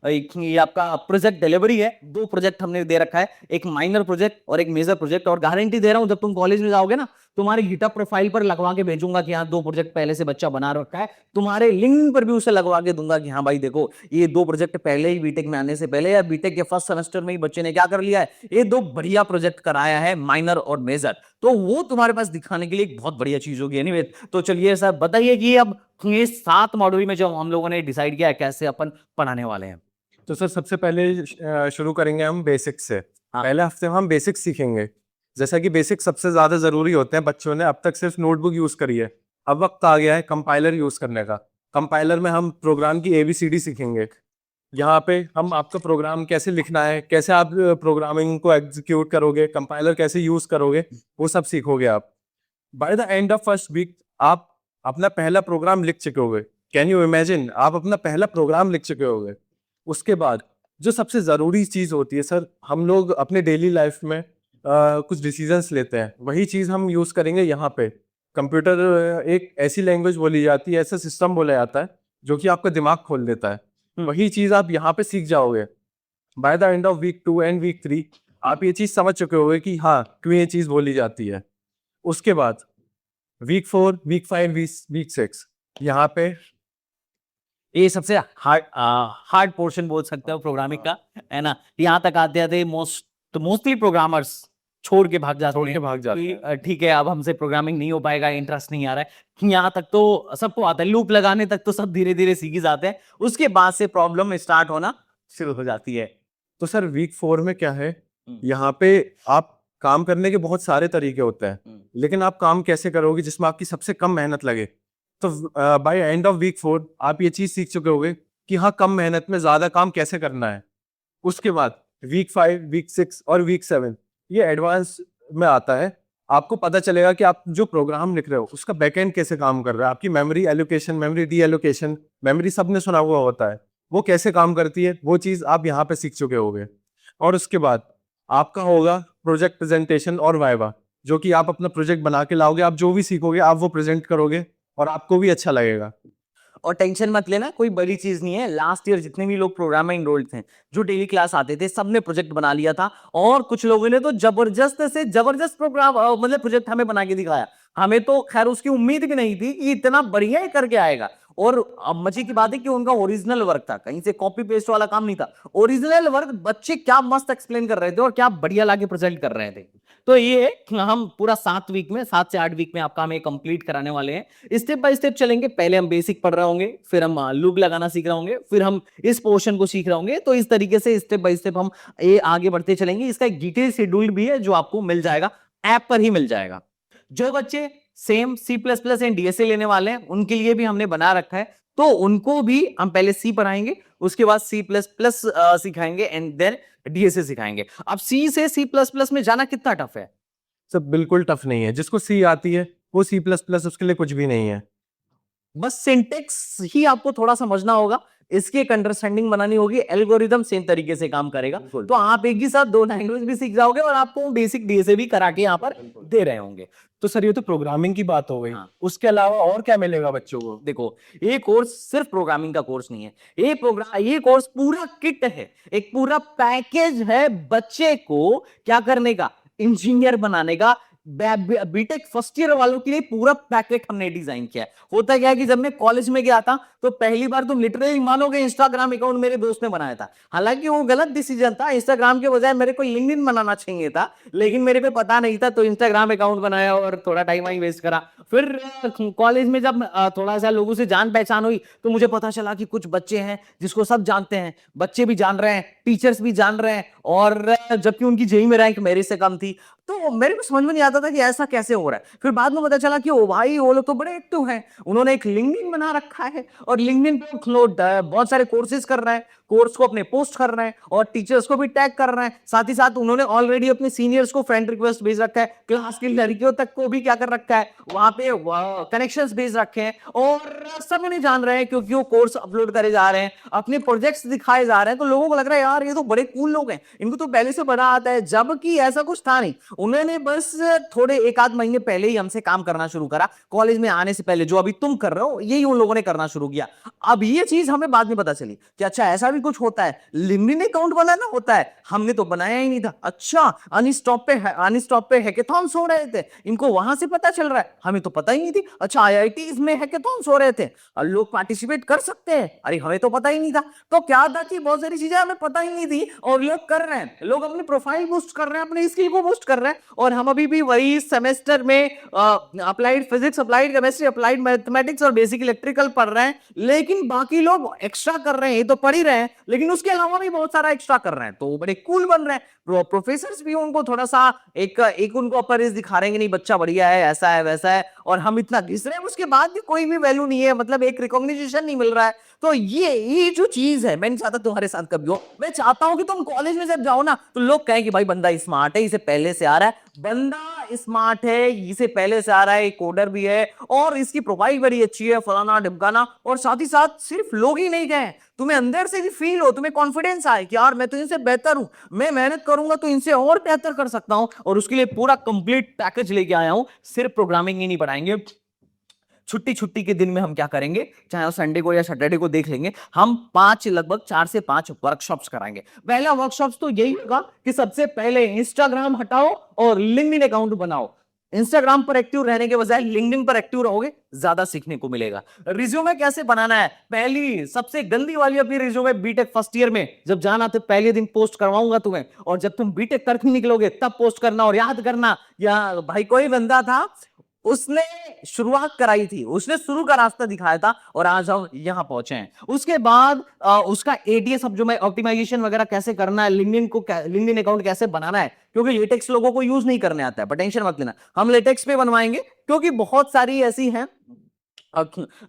ये आपका प्रोजेक्ट डिलीवरी है। 2 प्रोजेक्ट हमने दे रखा है, एक माइनर प्रोजेक्ट और एक मेजर प्रोजेक्ट। और गारंटी दे रहा हूं, जब तुम कॉलेज में जाओगे ना, तुम्हारे गिटहब प्रोफाइल पर लगवा के भेजूंगा कि हाँ 2 प्रोजेक्ट पहले से बच्चा बना रखा है। तुम्हारे लिंक पर भी उसे लगवा के दूंगा कि हाँ भाई देखो, ये 2 प्रोजेक्ट पहले ही बीटेक में आने से पहले या बीटेक के फर्स्ट सेमेस्टर में ही बच्चे ने क्या कर लिया है, ये 2 बढ़िया प्रोजेक्ट कराया है, माइनर और मेजर। तो वो तुम्हारे पास दिखाने के लिए एक बहुत बढ़िया चीज होगी। एनीवे, तो चलिए सर बताइए कि अब ये 7 मॉड्यूल में जो हम लोगों ने डिसाइड किया है कैसे अपन पढ़ाने वाले हैं। तो सर सबसे पहले शुरू करेंगे हम बेसिक से। पहले हफ्ते में हम बेसिक सीखेंगे। जैसा कि बेसिक सबसे ज्यादा जरूरी होते हैं, बच्चों ने अब तक सिर्फ नोटबुक यूज करी है, अब वक्त आ गया है कंपाइलर यूज करने का। कंपाइलर में हम प्रोग्राम की ABCD सीखेंगे। यहाँ पे हम आपका प्रोग्राम कैसे लिखना है, कैसे आप प्रोग्रामिंग को एग्जीक्यूट करोगे, कंपाइलर कैसे यूज करोगे, वो सब सीखोगे आप। By the end of first week आप अपना पहला प्रोग्राम लिख चुके होगे। कैन यू इमेजिन, आप अपना पहला प्रोग्राम लिख चुके होगे। उसके बाद जो सबसे ज़रूरी चीज़ होती है सर, हम लोग अपने डेली लाइफ में कुछ डिसीजंस लेते हैं, वही चीज़ हम यूज़ करेंगे यहाँ पे। कंप्यूटर एक ऐसी लैंग्वेज बोली जाती है, ऐसा सिस्टम बोला जाता है जो कि आपका दिमाग खोल देता है। वही चीज़ आप यहाँ पे सीख जाओगे। By the end of week 2 and week 3 आप ये चीज़ समझ चुके होगे कि हाँ क्यों ये चीज़ बोली जाती है। उसके बाद वीक 4, वीक 5, वीक 6 यहाँ पे ये सबसे हार्ड पोर्शन बोल सकते हो प्रोग्रामिंग का, है ना। यहाँ तक आते आते मोस्टली प्रोग्रामर्स छोड़ के भाग जाते हैं कि, ठीक है अब हमसे प्रोग्रामिंग नहीं हो पाएगा, इंटरेस्ट नहीं आ रहा है। यहाँ तक तो सबको आता है, लूप लगाने तक तो सब धीरे धीरे सीख ही जाते हैं, उसके बाद से प्रॉब्लम स्टार्ट होना शुरू हो जाती है। तो सर वीक 4 में क्या है, यहाँ पे आप काम करने के बहुत सारे तरीके होते हैं, लेकिन आप काम कैसे करोगे जिसमें आपकी सबसे कम मेहनत लगे। तो बाय एंड ऑफ वीक 4 आप ये चीज सीख चुके होगे कि हाँ कम मेहनत में ज्यादा काम कैसे करना है। उसके बाद वीक 5, वीक 6 और वीक 7 ये एडवांस में आता है। आपको पता चलेगा कि आप जो प्रोग्राम लिख रहे हो उसका बैकएंड कैसे काम कर रहा है, आपकी memory allocation, memory D allocation, memory सबने सुना हुआ होता है, वो कैसे काम करती है, वो चीज आप यहाँ पे सीख चुके होगे। और उसके बाद आपका होगा प्रोजेक्ट प्रेजेंटेशन और वाइवा, जो कि आप अपना प्रोजेक्ट बना के लाओगे। आप जो भी सीखोगे आप वो प्रेजेंट करोगे और आपको भी अच्छा लगेगा। और टेंशन मत लेना, कोई बड़ी चीज नहीं है। लास्ट ईयर जितने भी लोग प्रोग्राम में इनरोल्ड थे, जो डेली क्लास आते थे, सबने प्रोजेक्ट बना लिया था। और कुछ लोगों ने तो जबरदस्त से जबरदस्त प्रोग्राम मतलब प्रोजेक्ट हमें बना के दिखाया। हमें तो खैर उसकी उम्मीद भी नहीं थी कि इतना बढ़िया ही करके आएगा। और अब मजे की बात है कि उनका ओरिजिनल वर्क था, कहीं से कॉपी पेस्ट वाला काम नहीं था। ओरिजिनल वर्क बच्चे क्या मस्त एक्सप्लेन कर रहे थे और क्या बढ़िया लाके प्रेजेंट कर रहे थे। तो ये हम पूरा 7 वीक में, 7 से 8 वीक में आपका हम ये कंप्लीट कराने वाले हैं। स्टेप बाय स्टेप चलेंगे। पहले हम बेसिक पढ़ रहे होंगे, फिर हम लूप लगाना सीख रहे होंगे, फिर हम इस पोर्शन को सीख रहे होंगे। तो इस तरीके से स्टेप बाय स्टेप हम ये आगे बढ़ते चलेंगे। इसका एक डिटेल शेड्यूल भी है जो आपको मिल जाएगा, ऐप पर ही मिल जाएगा। जो बच्चे सेम C++ एंड DSA लेने वाले हैं उनके लिए भी हमने बना रखा है। तो उनको भी हम पहले C पढ़ाएंगे, उसके बाद C++ सिखाएंगे एंड देन DSA सिखाएंगे। अब C से C++ में जाना कितना टफ है? सब बिल्कुल टफ नहीं है। जिसको C आती है वो C++ उसके लिए कुछ भी नहीं है। बस सिंटेक्स ही आपको थोड़ा समझना होगा, इसकी एक अंडरस्टैंडिंग बनानी होगी। एल्गोरिदम सेम तरीके से काम करेगा, तो आप एक ही साथ 2 लैंग्वेज भी सीख जाओगे और आपको बेसिक DSA भी करा के यहाँ पर दे रहे होंगे। तो सर ये तो प्रोग्रामिंग की बात हो गई, हाँ। उसके अलावा और क्या मिलेगा बच्चों को? देखो, ये कोर्स सिर्फ प्रोग्रामिंग का कोर्स नहीं है, ये कोर्स पूरा किट है, एक पूरा पैकेज है बच्चे को क्या करने का, इंजीनियर बनाने का। बीटेक फर्स्ट ईयर वालों के लिए पूरा पैकेज हमने डिजाइन किया है। होता क्या है कि जब मैं कॉलेज में गया था तो पहली बार तुम लिटरली मानोगे इंस्टाग्राम अकाउंट मेरे दोस्त ने बनाया था। हालांकि वो गलत डिसीजन था, इंस्टाग्राम के बजाय मेरे को लिंक्डइन बनाना चाहिए था, लेकिन मेरे पे पता नहीं था तो इंस्टाग्राम अकाउंट बनाया और थोड़ा टाइम ही वेस्ट करा। फिर कॉलेज में जब थोड़ा सा लोगों से जान पहचान हुई तो मुझे पता चला कि कुछ बच्चे हैं जिसको सब जानते हैं, बच्चे भी जान रहे हैं, टीचर्स भी जान रहे हैं, और जबकि उनकी जेईई में रैंक मेरे से कम थी। तो मेरे को समझ में नहीं आता था कि ऐसा कैसे हो रहा है। फिर बाद में पता चला कि ओ भाई वो लोग तो बड़े एक्टिव हैं, उन्होंने एक लिंक्डइन बना रखा है और लिंक्डइन पे बहुत सारे कोर्सेज कर रहे हैं, कोर्स को अपने पोस्ट कर रहे हैं और टीचर्स को भी टैग कर रहे हैं। साथ ही साथ उन्होंने ऑलरेडी अपने सीनियर्स को फ्रेंड रिक्वेस्ट भेज रखा है, क्लास की लड़कियों तक को भी क्या कर रखा है, वहां पे कनेक्शंस भेज रखे हैं और सब नहीं जान रहे हैं क्योंकि वो कोर्स अपलोड करे जा रहे हैं, अपने प्रोजेक्ट्स दिखाए जा रहे हैं। तो लोगों को लग रहा है यार ये तो बड़े कूल लोग हैं, इनको तो पहले से बना आता है, जबकि ऐसा कुछ था नहीं। उन्होंने बस थोड़े 1-8 महीने पहले ही हमसे काम करना शुरू करा, कॉलेज में आने से पहले। जो अभी तुम कर रहे हो यही उन लोगों ने करना शुरू किया। अब ये चीज हमें बाद में पता चली कि अच्छा ऐसा भी कुछ होता है, लिंक्डइन अकाउंट बनाना होता है, हमने तो बनाया ही नहीं था। अच्छा अनस्टॉप पे हैकेथॉन्स हो रहे थे, इनको वहां से पता चल रहा है, हमें तो पता ही नहीं थी। अच्छा IITs में हैकेथॉन्स हो रहे थे और लोग पार्टिसिपेट कर सकते हैं, अरे हमें तो पता ही नहीं था। तो क्या था कि बहुत सारी चीजें हमें पता ही नहीं थी और लोग कर रहे हैं, लोग अपने प्रोफाइल बूस्ट कर रहे हैं, अपने स्किल को बूस्ट कर रहे हैं। और हम अभी भी वही सेमेस्टर में applied physics, applied chemistry, applied mathematics और बेसिक इलेक्ट्रिकल पढ़ रहे हैं, लेकिन बाकी लोग एक्स्ट्रा कर रहे हैं। ये तो पढ़ ही रहे हैं लेकिन उसके अलावा भी बहुत सारा एक्स्ट्रा कर रहे हैं, तो बड़े कूल बन रहे हैं। प्रोफेसर्स भी उनको थोड़ा सा एक उनको अपर एज दिखा रहे हैं कि नहीं बच्चा बढ़िया है, ऐसा है वैसा है, और हम इतना घिस रहे हैं, उसके बाद भी कोई भी वैल्यू नहीं है, मतलब एक रिकॉग्निशन नहीं मिल रहा है। तो ये जो चीज है, मैं नहीं चाहता तुम्हारे साथ कभी हो। मैं चाहता हूं कि तुम कॉलेज में जब जाओ ना तो लोग कहें कि भाई बंदा स्मार्ट है, इसे पहले से आ रहा है, बंदा स्मार्ट है, इसे पहले से आ रहा है, कोडर भी है और इसकी प्रोफाइल बड़ी अच्छी है, फलाना ढिमकाना। और साथ ही साथ सिर्फ लोग ही नहीं कहें, तुम्हें अंदर से भी फील हो, तुम्हें कॉन्फिडेंस आए कि यार मैं तो इनसे बेहतर हूं, मैं मेहनत करूंगा तो इनसे और बेहतर कर सकता हूं। और उसके लिए पूरा कंप्लीट पैकेज लेके आया हूं। सिर्फ प्रोग्रामिंग ही नहीं पढ़ाएंगे, छुट्टी छुट्टी के दिन में हम क्या करेंगे, चाहे संडे को या सैटरडे को देख लेंगे, हम लगभग 4 से 5 वर्कशॉप्स कराएंगे। पहला वर्कशॉप्स तो यही होगा कि सबसे पहले इंस्टाग्राम हटाओ और लिंक्डइन अकाउंट बनाओ। इंस्टाग्राम पर एक्टिव रहने के बजाय लिंक्डइन पर एक्टिव रहोगे, ज्यादा सीखने को मिलेगा। रिज्यूमे कैसे बनाना है, पहली सबसे गंदी वाली अपनी रिज्यूमे बीटेक फर्स्ट ईयर में जब जाना तो पहले दिन पोस्ट करवाऊंगा तुम्हें, और जब तुम बीटेक करके निकलोगे तब पोस्ट करना। और याद करना, या भाई कोई बंदा था, उसने शुरुआत कराई थी, उसने शुरू का रास्ता दिखाया था और आज हम यहां पहुंचे हैं। उसके बाद उसका एटीएस अब जो मैं ऑप्टिमाइजेशन वगैरह कैसे करना है, लिंक्डइन अकाउंट कैसे बनाना है, क्योंकि लेटेक्स लोगों को यूज नहीं करने आता है, पर टेंशन मत लेना, हम लेटेक्स पे बनवाएंगे। क्योंकि बहुत सारी ऐसी हैं,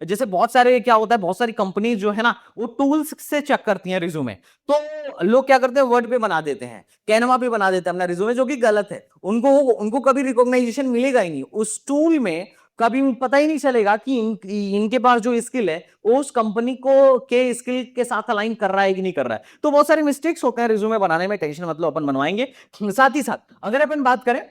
जैसे बहुत सारे क्या होता है, बहुत सारी कंपनीज जो है ना वो टूल्स से चेक करती हैं रिज्यूमे, तो लोग क्या करते हैं वर्ड पे बना देते हैं, कैनवा पे बना देते हैं अपना रिज्यूमे, जो कि गलत है। उनको कभी रिकॉग्नाइजेशन मिलेगा ही नहीं उस टूल में, कभी पता ही नहीं चलेगा कि इनके पास जो स्किल है वो उस कंपनी को के स्किल के साथ अलाइन कर रहा है कि नहीं कर रहा है। तो बहुत सारे मिस्टेक्स होते हैं रिज्यूमे बनाने में, टेंशन मतलब अपन बनवाएंगे। साथ ही साथ अगर अपन बात करें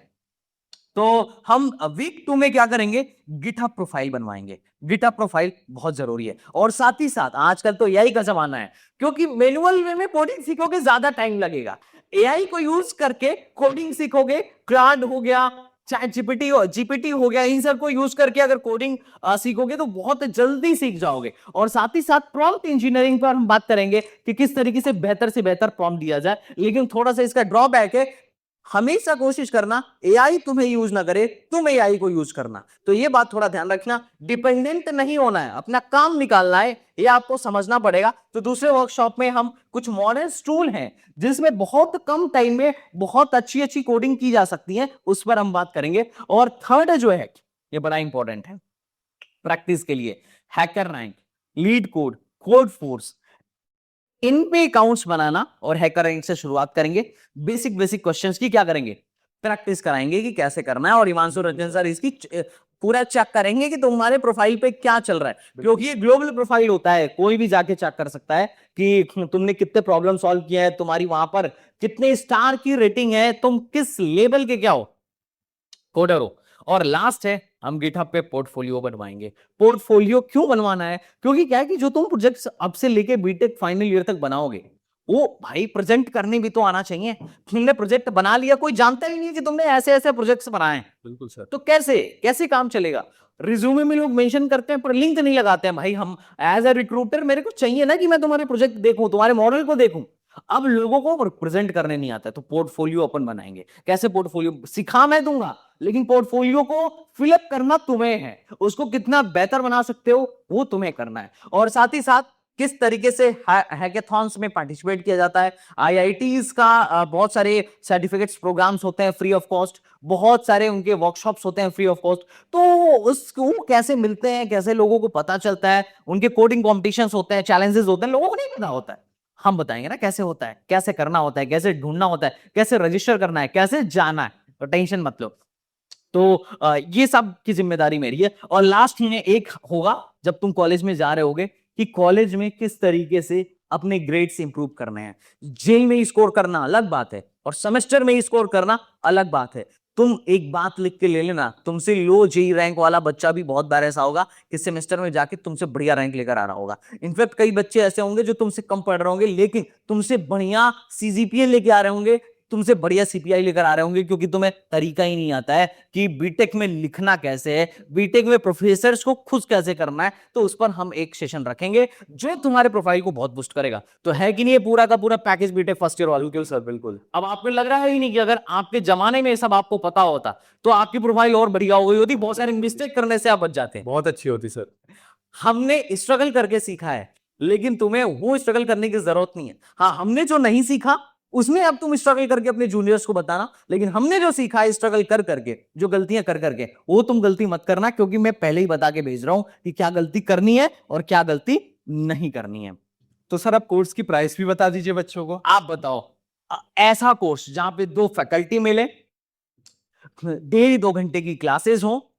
तो हम वीक 2 में क्या करेंगे, गिटहब प्रोफाइल बनवाएंगे। गिटहब प्रोफाइल बहुत जरूरी है। और साथ ही साथ आजकल तो एआई का जमाना है, क्योंकि मैनुअल वे में कोडिंग सीखोगे ज्यादा टाइम लगेगा, एआई को यूज करके कोडिंग सीखोगे, क्लाउड हो गया, चाहे जीपीटी हो गया, इन सब को यूज करके अगर कोडिंग सीखोगे तो बहुत जल्दी सीख जाओगे। और साथ ही साथ प्रॉम्प्ट इंजीनियरिंग पर हम बात करेंगे कि किस तरीके से बेहतर प्रॉम्प्ट दिया जाए। लेकिन थोड़ा सा इसका ड्रॉबैक है, हमेशा कोशिश करना एआई तुम्हें यूज ना करे, तुम एआई को यूज करना। तो ये बात थोड़ा ध्यान रखना, डिपेंडेंट नहीं होना है, अपना काम निकालना है, ये आपको समझना पड़ेगा। तो दूसरे वर्कशॉप में हम कुछ मॉडर्न टूल हैं जिसमें बहुत कम टाइम में बहुत अच्छी कोडिंग की जा सकती है, उस पर हम बात करेंगे। और थर्ड जो है, ये बड़ा इंपॉर्टेंट है प्रैक्टिस के लिए, HackerRank, LeetCode, Codeforces, इन पे अकाउंट्स बनाना और हैकर रैंक से शुरुआत करेंगे। बेसिक क्वेश्चंस की क्या करेंगे, प्रैक्टिस कराएंगे कि कैसे करना है। और हिमांशु रंजन सर इसकी पूरा चेक करेंगे कि तुम्हारे प्रोफाइल पे क्या चल रहा है, क्योंकि ये ग्लोबल प्रोफाइल होता है, कोई भी जाके चेक कर सकता है कि तुमने कितने प्रॉब्लम सॉल्व किया है, तुम्हारी वहां पर कितने स्टार की रेटिंग है, तुम किस लेवल के क्या हो, कोडर हो। और लास्ट है, हम गिटहब पे पोर्टफोलियो बनवाएंगे। पोर्टफोलियो क्यों बनवाना है, क्योंकि क्या है कि जो तुम प्रोजेक्ट्स अब से लेके बीटेक फाइनल ईयर तक बनाओगे, वो भाई प्रेजेंट करने भी तो आना चाहिए। तुमने प्रोजेक्ट बना लिया, कोई जानता ही नहीं कि तुमने ऐसे प्रोजेक्ट्स बनाए। बिल्कुल सर। तो कैसे काम चलेगा। रिज्यूमे में लोग मेंशन करते हैं पर लिंक नहीं लगाते हैं। भाई हम एज ए रिक्रूटर, मेरे को चाहिए ना कि मैं तुम्हारे प्रोजेक्ट देखूं, तुम्हारे मॉडल को देखूं। अब लोगों को प्रेजेंट करने नहीं आता है, तो पोर्टफोलियो अपन बनाएंगे। कैसे पोर्टफोलियो सिखा मैं दूंगा, लेकिन पोर्टफोलियो को फिलअप करना तुम्हें है, उसको कितना बेहतर बना सकते हो वो तुम्हें करना है। और साथ ही साथ किस तरीके से हैकेथॉन्स में पार्टिसिपेट किया जाता है। आईआईटीज का बहुत सारे सर्टिफिकेट्स प्रोग्राम्स होते हैं फ्री ऑफ कॉस्ट, बहुत सारे उनके वर्कशॉप्स होते हैं फ्री ऑफ कॉस्ट। तो उसको कैसे मिलते हैं, कैसे लोगों को पता चलता है, उनके कोडिंग कॉम्पिटिशंस होते हैं, चैलेंजेस होते हैं, लोगों को नहीं पता होता है। हम बताएंगे ना कैसे होता है, कैसे करना होता है, कैसे ढूंढना होता है, कैसे रजिस्टर करना है, कैसे जाना है। तो टेंशन मत लो। तो ये सब की जिम्मेदारी मेरी है। और लास्ट में एक होगा, जब तुम कॉलेज में जा रहे होगे, कि कॉलेज में किस तरीके से अपने ग्रेड्स इंप्रूव करने हैं। जेई में स्कोर करना अलग बात है और सेमेस्टर में स्कोर करना अलग बात है। तुम एक बात लिख के ले लेना, तुमसे लो जेई रैंक वाला बच्चा भी बहुत बार ऐसा होगा कि सेमेस्टर में जाके तुमसे बढ़िया रैंक लेकर आ रहा होगा। इनफैक्ट कई बच्चे ऐसे होंगे जो तुमसे कम पढ़ रहे होंगे, लेकिन तुमसे बढ़िया सीजीपीए लेके आ रहे होंगे, तुमसे बढ़िया सीपीआई लेकर आ रहे होंगे, क्योंकि तुम्हें तरीका ही नहीं आता है कि बीटेक में लिखना कैसे है, बीटेक में प्रोफेसर्स को खुश कैसे करना है। तो उस पर हम एक सेशन रखेंगे जो तुम्हारे प्रोफाइल को बहुत बूस्ट करेगा। तो है कि नहीं ये पूरा का पूरा पैकेज बीटेक फर्स्ट ईयर वाला। बिल्कुल सर, बिल्कुल। अब आपको लग रहा है ही नहीं कि अगर आपके जमाने में ये सब आपको पता होता तो आपकी प्रोफाइल और बढ़िया हो गई होती, बहुत सारे मिस्टेक करने से आप बच जाते हैं। बहुत अच्छी होती सर। हमने स्ट्रगल करके सीखा है, लेकिन तुम्हें वो स्ट्रगल करने की जरूरत नहीं है। हाँ, हमने जो नहीं सीखा उसमें अब तुम स्ट्रगल करके अपने जूनियर्स को बताना, लेकिन हमने जो सीखा है स्ट्रगल कर करके, जो गलतियां कर करके, वो तुम गलती मत करना, क्योंकि मैं पहले ही बता के भेज रहा हूं कि क्या गलती करनी है और क्या गलती नहीं करनी है। तो सर आप कोर्स की प्राइस भी बता दीजिए बच्चों को। आप बताओ, ऐसा कोर्स जहां पे 2 फैकल्टी मिले, 1.5-2 घंटे की क्लासेस हो,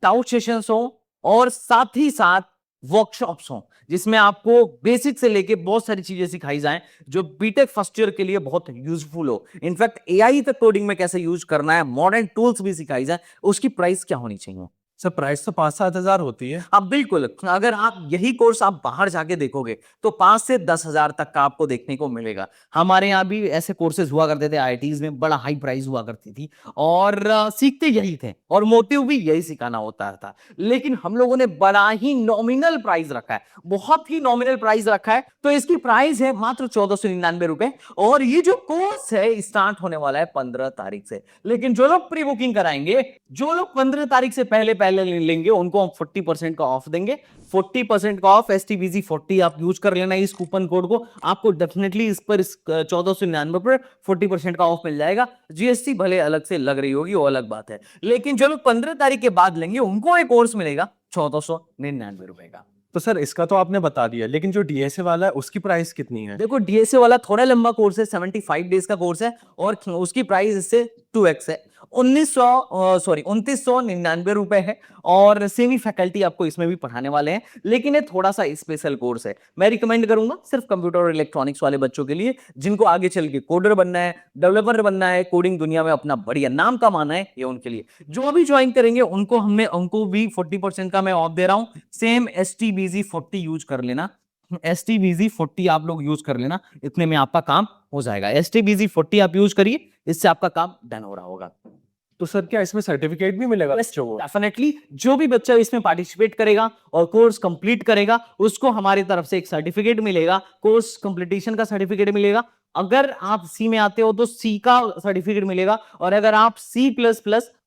डाउट सेशंस हो, और साथ ही साथ वर्कशॉप्स हो, जिसमें आपको बेसिक से लेके बहुत सारी चीजें सिखाई जाएं जो बीटेक फर्स्ट ईयर के लिए बहुत यूजफुल हो। इनफैक्ट एआई तक कोडिंग में कैसे यूज करना है, मॉडर्न टूल्स भी सिखाई जाए, उसकी प्राइस क्या होनी चाहिए? सर प्राइस तो 5-7 हजार होती है। अब बिल्कुल, अगर आप यही कोर्स आप बाहर जाके देखोगे तो 5 से 10 हजार तक का आपको देखने को मिलेगा। हमारे यहाँ भी ऐसे कोर्सेज हुआ करते थे, आईआईटीज में बड़ा हाई प्राइस हुआ करती थी, और सीखते यही थे, और मोटिव भी यही सिखाना होता था। लेकिन हम लोगों ने बड़ा ही नॉमिनल प्राइस रखा है, बहुत ही नॉमिनल प्राइस रखा है। तो इसकी प्राइस है मात्र 1499 रुपए, और ये जो कोर्स है स्टार्ट होने वाला है 15 तारीख से। लेकिन जो लोग प्री बुकिंग कराएंगे, जो लोग 15 तारीख से पहले लेंगे, उनको हम 40% का ऑफ देंगे। 40% का ऑफ, STBG 40 आप यूज कर लेना इस कूपन कोड को, आपको डेफिनेटली इस पर 1499 पर 40% का ऑफ मिल जाएगा। जीएसटी भले अलग से लग रही होगी, वो अलग बात है, लेकिन जो लोग 15 तारीख के बाद लेंगे उनको एक कोर्स मिलेगा 1499 रुपए का। तो सर इसका तो आपने बता दिया, लेकिन जो डीएसए वाला है उसकी प्राइस कितनी है? देखो, डीएसए वाला थोड़ा लंबा कोर्स है, 75 डेज का कोर्स है, और उसकी प्राइस इससे 2x है, 2999 रुपए है। और सेमी फैकल्टी आपको इसमें भी पढ़ाने वाले हैं, लेकिन ये थोड़ा सा स्पेशल कोर्स है। मैं रिकमेंड करूंगा सिर्फ कंप्यूटर और इलेक्ट्रॉनिक्स वाले बच्चों के लिए, जिनको आगे चल के कोडर बनना है, डेवलपर बनना है, कोडिंग दुनिया में अपना बढ़िया नाम कमाना है, ये उनके लिए। जो भी ज्वाइन करेंगे उनको भी 40% का मैं ऑफ दे रहा हूं। सेम STBG 40 यूज कर लेना, STBG 40 आप लोग यूज कर लेना, इतने में आपका काम हो जाएगा। STBG 40 आप यूज करिए, इससे आपका काम डन हो रहा होगा। तो सर क्या इसमें सर्टिफिकेट भी मिलेगा बच्चों को? डेफिनेटली, जो भी बच्चा इसमें पार्टिसिपेट करेगा और कोर्स कंप्लीट करेगा, उसको हमारी तरफ से एक सर्टिफिकेट मिलेगा, कोर्स कंप्लीटेशन का सर्टिफिकेट मिलेगा। अगर आप सी में आते हो तो सी का सर्टिफिकेट मिलेगा, और अगर आप C++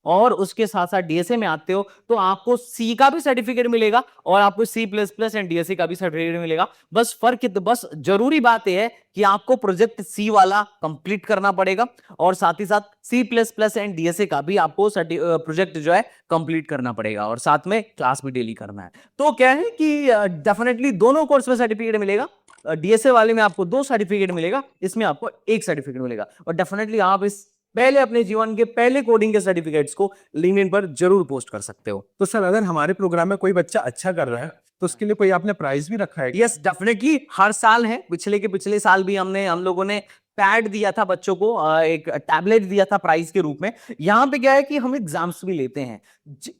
और उसके साथ साथ डीएसए में आते हो तो आपको सी का भी सर्टिफिकेट मिलेगा, और आपको C++ एंड डीएसए का भी सर्टिफिकेट मिलेगा। बस बस जरूरी बात यह है कि आपको प्रोजेक्ट सी वाला कंप्लीट करना पड़ेगा, और साथ ही साथ C++ एंड डीएसए का भी आपको प्रोजेक्ट जो है कंप्लीट करना पड़ेगा, और साथ में क्लास भी डेली करना है। तो क्या है कि डेफिनेटली दोनों कोर्स में सर्टिफिकेट मिलेगा। डीएसए वाले में आपको 2 सर्टिफिकेट मिलेगा, इसमें आपको 1 सर्टिफिकेट मिलेगा, और डेफिनेटली आप इस पहले अपने जीवन के पहले कोडिंग के सर्टिफिकेट्स को लिंक्डइन पर जरूर पोस्ट कर सकते हो। तो सर अगर हमारे प्रोग्राम में कोई बच्चा अच्छा कर रहा है तो उसके लिए कोई आपने प्राइस भी रखा है? यस, डेफिनेटली हर साल है। पिछले साल भी हम लोगों ने पैड दिया था बच्चों को, एक टैबलेट दिया था प्राइज के रूप में। यहाँ पे क्या है कि हम एग्जाम्स भी लेते हैं,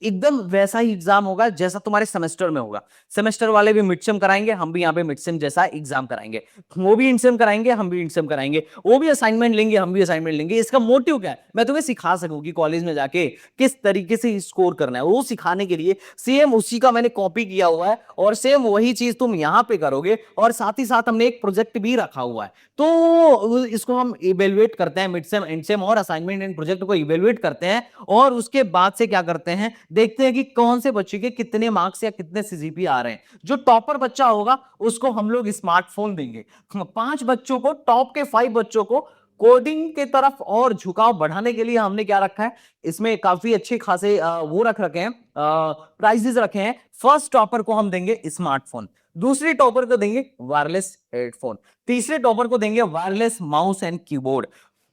एकदम वैसा ही एग्जाम होगा जैसा तुम्हारे सेमेस्टर में होगा। सेमेस्टर वाले भी मिड सेम कराएंगे, हम भी यहाँ पे मिड सेम जैसा एग्जाम कराएंगे। वो भी इंड सेम कराएंगे, हम भी इंड सेम कराएंगे। वो भी असाइनमेंट लेंगे, हम भी असाइनमेंट लेंगे। इसका मोटिव क्या है? मैं तुम्हें सिखा सकूं कि कॉलेज में जाके किस तरीके से स्कोर करना है, वो सिखाने के लिए सेम उसी का मैंने कॉपी किया हुआ है, और सेम वही चीज तुम यहाँ पे करोगे। और साथ ही साथ हमने एक प्रोजेक्ट भी रखा हुआ है, तो इसको हम इवेलुएट करते हैं, मिड सेम, एंड सेम और असाइनमेंट एंड प्रोजेक्ट को इवेलुएट करते हैं, और उसके बाद से क्या करते हैं, देखते हैं कि कौन से बच्चे के कितने मार्क्स या कितने सीजीपी आ रहे हैं। जो टॉपर बच्चा होगा उसको हम लोग स्मार्टफोन देंगे। 5 बच्चों को, टॉप के 5 बच्चों को कोडिंग के तरफ और झुकाव बढ़ाने के लिए हमने क्या रखा है, इसमें काफी अच्छे खासे वो रख रखे हैं, प्राइजेस रखे हैं। फर्स्ट टॉपर को हम देंगे स्मार्टफोन, दूसरे टॉपर को देंगे वायरलेस हेडफोन, तीसरे टॉपर को देंगे वायरलेस माउस एंड कीबोर्ड,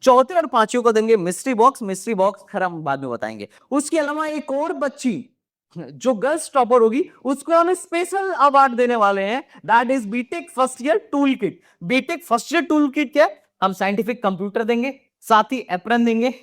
चौथे और पांचवें को देंगे मिस्ट्री बॉक्स खैर हम बाद में बताएंगे। उसके अलावा एक और बच्ची जो गर्ल्स टॉपर होगी उसको हम स्पेशल अवार्ड देने वाले हैं, that is BTech first year tool kit. BTech first year tool kit क्या है? हम साइंटिफिक कंप्यूटर देंगे, साथ ही एप्रन देंगे,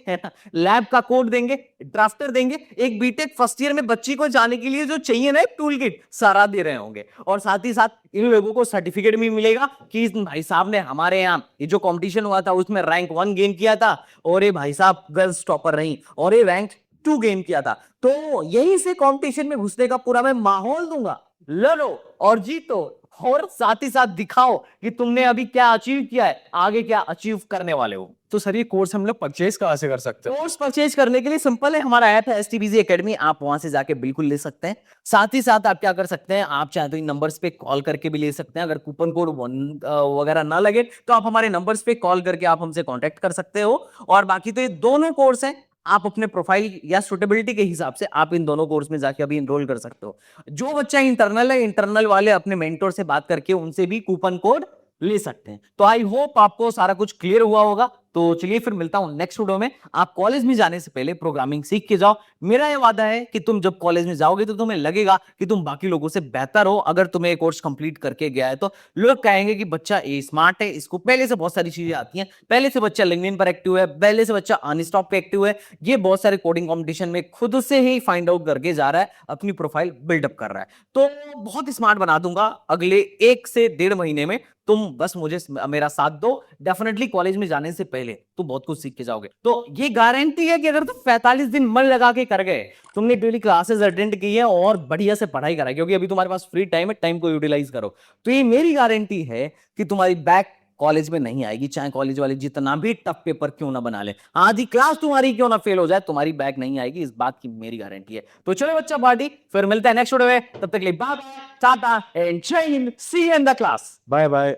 लैब का कोड देंगे, ड्राफ्टर देंगे। एक बीटेक फर्स्ट ईयर में बच्ची को जाने के लिए जो चाहिए ना टूल किट, सारा दे रहे होंगे। और साथ ही साथ इन लोगों को सर्टिफिकेट भी मिलेगा कि इस भाई साहब ने हमारे यहाँ ये जो कंपटीशन हुआ था उसमें रैंक 1 गेन किया था, और ये भाई साहब गर्ल्स टॉपर रही, और ये रैंक 2 गेन किया था। तो यही से कंपटीशन में घुसने का पूरा मैं माहौल दूंगा। लड़ो और जीतो, और साथ ही साथ दिखाओ कि तुमने अभी क्या अचीव किया है, आगे क्या अचीव करने वाले हो। तो सर ये कोर्स हम लोग परचेज कहाँ से कर सकते हैं? कोर्स परचेज करने के लिए सिंपल है, हमारा ऐप है STBZ एकेडमी, आप वहां से जाके बिल्कुल ले सकते हैं। साथ ही साथ आप क्या कर सकते हैं, आप चाहे तो इन नंबर्स पे कॉल करके भी ले सकते हैं। अगर कूपन कोड वगैरह ना लगे तो आप हमारे नंबर्स पे कॉल करके आप हमसे कांटेक्ट कर सकते हो। और बाकी तो ये दोनों कोर्स हैं, आप अपने प्रोफाइल या सुटेबिलिटी के हिसाब से आप इन दोनों कोर्स में जाके अभी इनरोल कर सकते हो। जो बच्चा इंटरनल है, इंटरनल वाले अपने मेंटर से बात करके उनसे भी कूपन कोड ले सकते हैं। तो आई होप आपको सारा कुछ क्लियर हुआ होगा। तो चलिए फिर मिलता हूं नेक्स्ट वीडियो में। आप कॉलेज में जाने से पहले प्रोग्रामिंग सीख के जाओ। मेरा ये वादा है कि तुम जब कॉलेज में जाओगे तो तुम्हें लगेगा कि तुम बाकी लोगों से बेहतर हो। अगर तुम्हें ये कोर्स कंप्लीट करके गया है तो लोग कहेंगे कि बच्चा ये स्मार्ट है, इसको पहले से बहुत सारी चीजें आती हैं, पहले से बच्चा लिंक्डइन पर एक्टिव है, पहले से बच्चा अनस्टॉक पे एक्टिव है, ये बहुत सारे कोडिंग कंपटीशन में खुद से ही फाइंड आउट करके जा रहा है, अपनी प्रोफाइल बिल्डअप कर रहा है। तो बहुत स्मार्ट बना दूंगा अगले 1 से 1.5 महीने में। तुम बस मुझे मेरा साथ दो, डेफिनेटली कॉलेज में जाने से पहले तुम बहुत कुछ सीख के जाओगे। तो ये गारंटी है कि अगर तुम 45 दिन मन लगा के कर गए, तुमने डेली क्लासेस अटेंड की है और बढ़िया से पढ़ाई करा, क्योंकि अभी तुम्हारे पास फ्री टाइम है, टाइम को यूटिलाइज करो, तो ये मेरी गारंटी है कि तुम्हारी बैक कॉलेज में नहीं आएगी। चाहे कॉलेज वाले जितना भी टफ पेपर क्यों ना बना ले, आधी क्लास तुम्हारी क्यों ना फेल हो जाए, तुम्हारी बैक नहीं आएगी, इस बात की मेरी गारंटी है। तो चलो बच्चा पार्टी, फिर मिलता है नेक्स्ट वीडियो में। तब तक के लिए बाय बाय, टाटा एंड जय हिंद, see you in the class. Bye bye.